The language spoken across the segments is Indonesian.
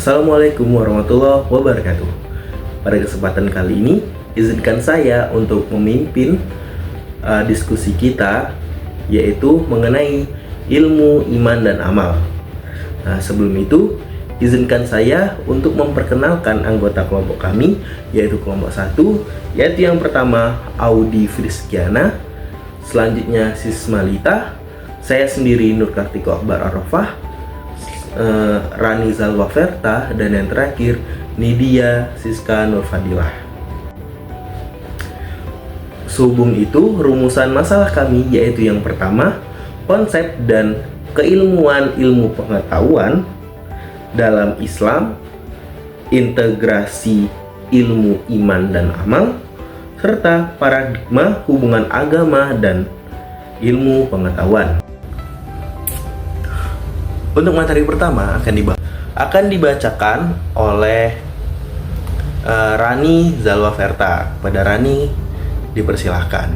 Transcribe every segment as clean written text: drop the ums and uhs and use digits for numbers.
Assalamualaikum warahmatullahi wabarakatuh. Pada kesempatan kali ini, izinkan saya untuk memimpin diskusi kita, yaitu mengenai ilmu, iman, dan amal. Nah, sebelum itu, izinkan saya untuk memperkenalkan anggota kelompok kami, yaitu kelompok 1, yaitu yang pertama Audi Friskiana, selanjutnya Sismalita, saya sendiri Nur Kartiko Akbar Arafah, Rani Zalwa Verta, dan yang terakhir Nidia Siska Nurfadilah. Sehubung itu, rumusan masalah kami yaitu yang pertama, konsep dan keilmuan ilmu pengetahuan dalam Islam, integrasi ilmu iman dan amal, serta paradigma hubungan agama dan ilmu pengetahuan. Untuk materi pertama akan dibacakan oleh Rani Zalwa Verta. Pada Rani, dipersilahkan.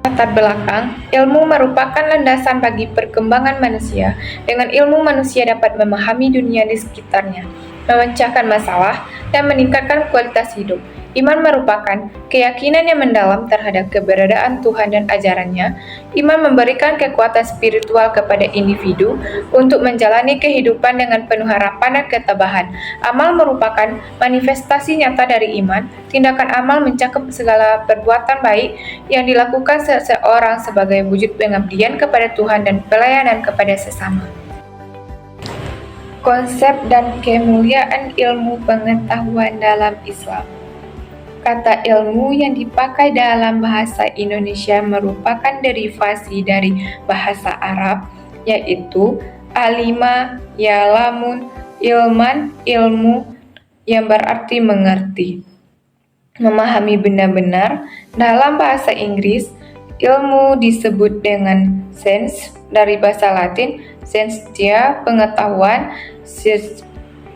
Latar belakang, ilmu merupakan landasan bagi perkembangan manusia. Dengan ilmu, manusia dapat memahami dunia di sekitarnya, memecahkan masalah, dan meningkatkan kualitas hidup. Iman merupakan keyakinan yang mendalam terhadap keberadaan Tuhan dan ajarannya. Iman memberikan kekuatan spiritual kepada individu untuk menjalani kehidupan dengan penuh harapan dan ketabahan. Amal merupakan manifestasi nyata dari iman. Tindakan amal mencakup segala perbuatan baik yang dilakukan seseorang sebagai wujud pengabdian kepada Tuhan dan pelayanan kepada sesama. Konsep dan kemuliaan ilmu pengetahuan dalam Islam. Kata ilmu yang dipakai dalam bahasa Indonesia merupakan derivasi dari bahasa Arab, yaitu alima, ya'lamun, ilman, ilmu, yang berarti mengerti, memahami benar-benar. Dalam bahasa Inggris, ilmu disebut dengan sense, dari bahasa Latin scientia, pengetahuan,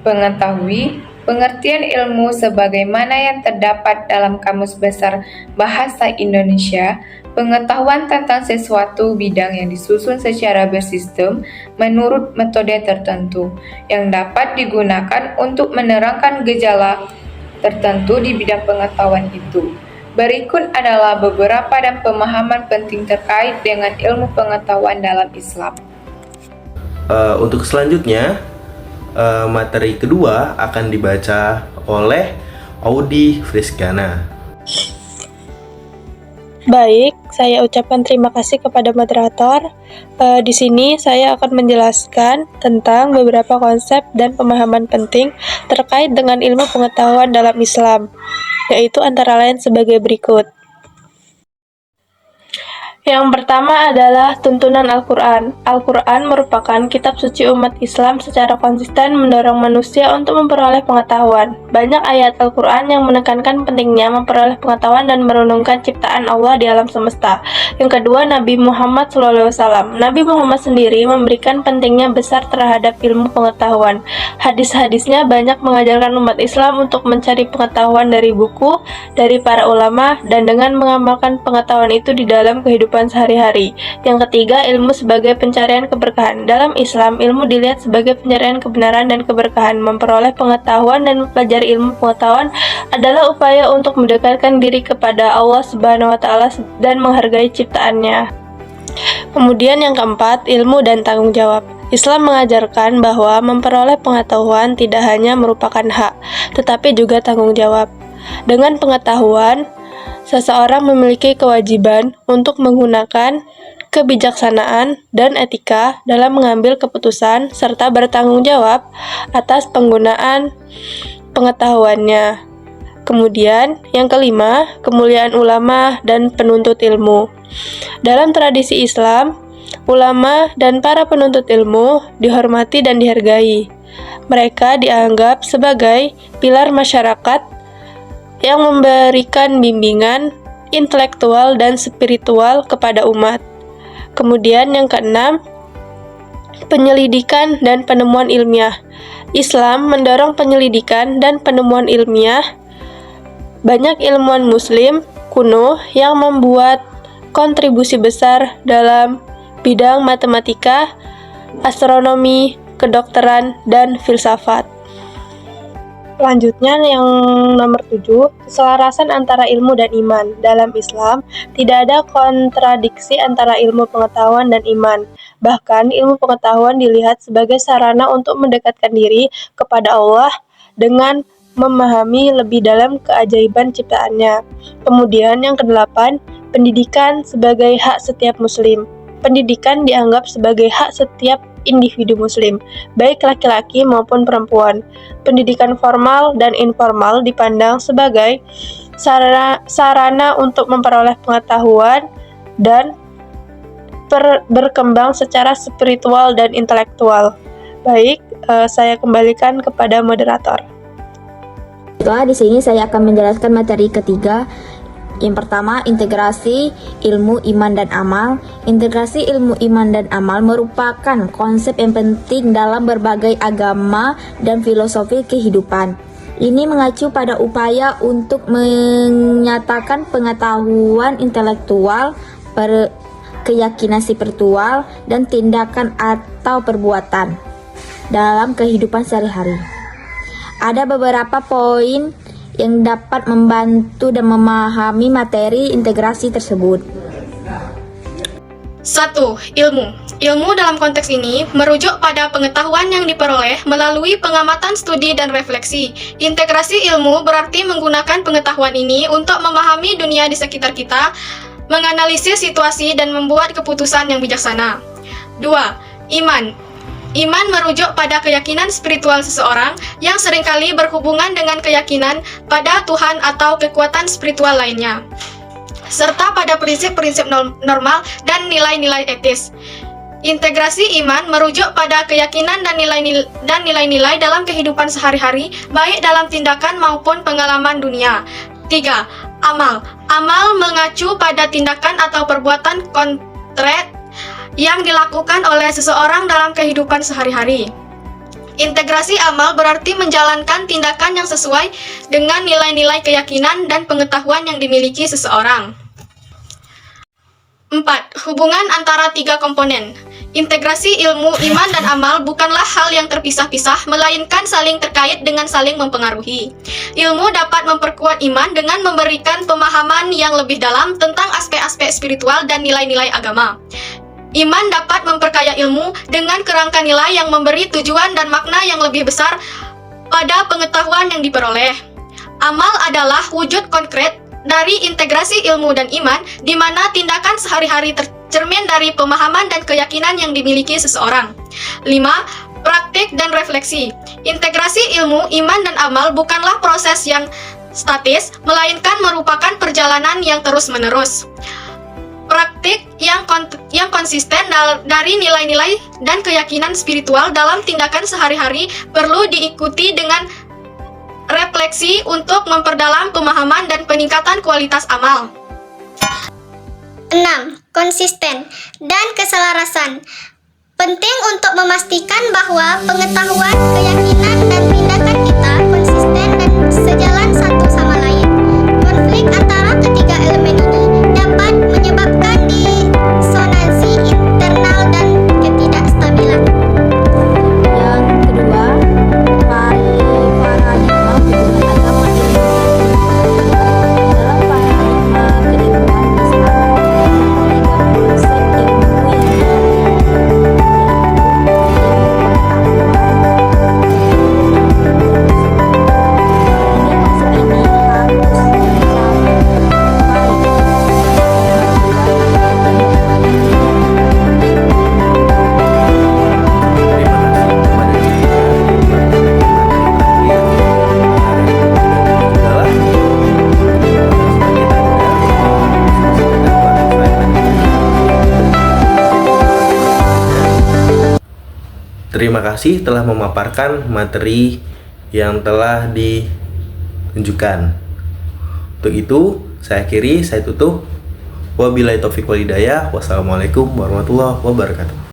mengetahui. Pengertian ilmu sebagaimana yang terdapat dalam Kamus Besar Bahasa Indonesia, pengetahuan tentang sesuatu bidang yang disusun secara bersistem menurut metode tertentu, yang dapat digunakan untuk menerangkan gejala tertentu di bidang pengetahuan itu. Berikut adalah beberapa dan pemahaman penting terkait dengan ilmu pengetahuan dalam Islam. Untuk selanjutnya, materi kedua akan dibaca oleh Audi Friskiana. Baik, saya ucapkan terima kasih kepada moderator. Di sini saya akan menjelaskan tentang beberapa konsep dan pemahaman penting terkait dengan ilmu pengetahuan dalam Islam, yaitu antara lain sebagai berikut. Yang pertama adalah tuntunan Al-Quran. Al-Quran merupakan kitab suci umat Islam secara konsisten mendorong manusia untuk memperoleh pengetahuan. Banyak ayat Al-Quran yang menekankan pentingnya memperoleh pengetahuan dan merenungkan ciptaan Allah di alam semesta. Yang kedua, Nabi Muhammad SAW. Nabi Muhammad sendiri memberikan pentingnya besar terhadap ilmu pengetahuan. Hadis-hadisnya banyak mengajarkan umat Islam untuk mencari pengetahuan dari buku, dari para ulama, dan dengan mengamalkan pengetahuan itu di dalam kehidupan sehari-hari. Yang ketiga, ilmu sebagai pencarian keberkahan. Dalam Islam, ilmu dilihat sebagai pencarian kebenaran dan keberkahan. Memperoleh pengetahuan dan mempelajari ilmu pengetahuan adalah upaya untuk mendekatkan diri kepada Allah Subhanahu wa Ta'ala dan menghargai ciptaannya. Kemudian yang keempat, ilmu dan tanggung jawab. Islam mengajarkan bahwa memperoleh pengetahuan tidak hanya merupakan hak, tetapi juga tanggung jawab. Dengan pengetahuan, seseorang memiliki kewajiban untuk menggunakan kebijaksanaan dan etika dalam mengambil keputusan serta bertanggung jawab atas penggunaan pengetahuannya. Kemudian, yang kelima, kemuliaan ulama dan penuntut ilmu. Dalam tradisi Islam, ulama dan para penuntut ilmu dihormati dan dihargai. Mereka dianggap sebagai pilar masyarakat yang memberikan bimbingan intelektual dan spiritual kepada umat. Kemudian yang keenam, penyelidikan dan penemuan ilmiah. Islam mendorong penyelidikan dan penemuan ilmiah. Banyak ilmuwan muslim kuno yang membuat kontribusi besar dalam bidang matematika, astronomi, kedokteran, dan filsafat. Selanjutnya yang nomor 7, keselarasan antara ilmu dan iman. Dalam Islam, tidak ada kontradiksi antara ilmu pengetahuan dan iman. Bahkan, ilmu pengetahuan dilihat sebagai sarana untuk mendekatkan diri kepada Allah dengan memahami lebih dalam keajaiban ciptaannya. Kemudian yang ke-8, pendidikan sebagai hak setiap muslim. Pendidikan dianggap sebagai hak setiap individu muslim, baik laki-laki maupun perempuan. Pendidikan formal dan informal dipandang sebagai sarana untuk memperoleh pengetahuan dan berkembang secara spiritual dan intelektual. Baik, saya kembalikan kepada moderator. Di sini saya akan menjelaskan materi ketiga. Yang pertama, integrasi ilmu, iman, dan amal. Integrasi ilmu, iman, dan amal merupakan konsep yang penting dalam berbagai agama dan filosofi kehidupan. Ini mengacu pada upaya untuk menyatakan pengetahuan intelektual, keyakinan spiritual, dan tindakan atau perbuatan dalam kehidupan sehari-hari. Ada beberapa poin yang dapat membantu dan memahami materi integrasi tersebut. 1. Ilmu. Ilmu dalam konteks ini merujuk pada pengetahuan yang diperoleh melalui pengamatan, studi, dan refleksi. Integrasi ilmu berarti menggunakan pengetahuan ini untuk memahami dunia di sekitar kita, menganalisis situasi, dan membuat keputusan yang bijaksana. 2. Iman. Iman merujuk pada keyakinan spiritual seseorang yang seringkali berhubungan dengan keyakinan pada Tuhan atau kekuatan spiritual lainnya, serta pada prinsip-prinsip normal dan nilai-nilai etis. Integrasi iman merujuk pada keyakinan dan nilai-nilai dalam kehidupan sehari-hari, baik dalam tindakan maupun pengalaman dunia. 3. Amal. Amal mengacu pada tindakan atau perbuatan konkret yang dilakukan oleh seseorang dalam kehidupan sehari-hari. Integrasi amal berarti menjalankan tindakan yang sesuai dengan nilai-nilai keyakinan dan pengetahuan yang dimiliki seseorang. 4. Hubungan antara tiga komponen. Integrasi ilmu, iman, dan amal bukanlah hal yang terpisah-pisah, melainkan saling terkait dengan saling mempengaruhi. Ilmu dapat memperkuat iman dengan memberikan pemahaman yang lebih dalam tentang aspek-aspek spiritual dan nilai-nilai agama. Iman dapat memperkaya ilmu dengan kerangka nilai yang memberi tujuan dan makna yang lebih besar pada pengetahuan yang diperoleh. Amal adalah wujud konkret dari integrasi ilmu dan iman, di mana tindakan sehari-hari tercermin dari pemahaman dan keyakinan yang dimiliki seseorang. 5. Praktik dan refleksi. Integrasi ilmu, iman, dan amal bukanlah proses yang statis, melainkan merupakan perjalanan yang terus-menerus. Praktik yang konsisten dari nilai-nilai dan keyakinan spiritual dalam tindakan sehari-hari perlu diikuti dengan refleksi untuk memperdalam pemahaman dan peningkatan kualitas amal. 6. Konsisten dan keselarasan. Penting untuk memastikan bahwa pengetahuan, keyakinan, dan tindakan kita konsisten dan sejalan satu sama lain. Konflik antara ketiga elemen ini dapat menyebabkan disonansi internal dan ketidakstabilan. Yang kedua, paradigma hubungan agama ilmu. Dalam paradigma keilmuan Islam, tiga konsep ilmu yang Terima kasih telah memaparkan materi yang telah ditunjukkan. Untuk itu, saya akhiri, saya tutup. Wabillahi taufiq wal hidayah. Wassalamualaikum warahmatullahi wabarakatuh.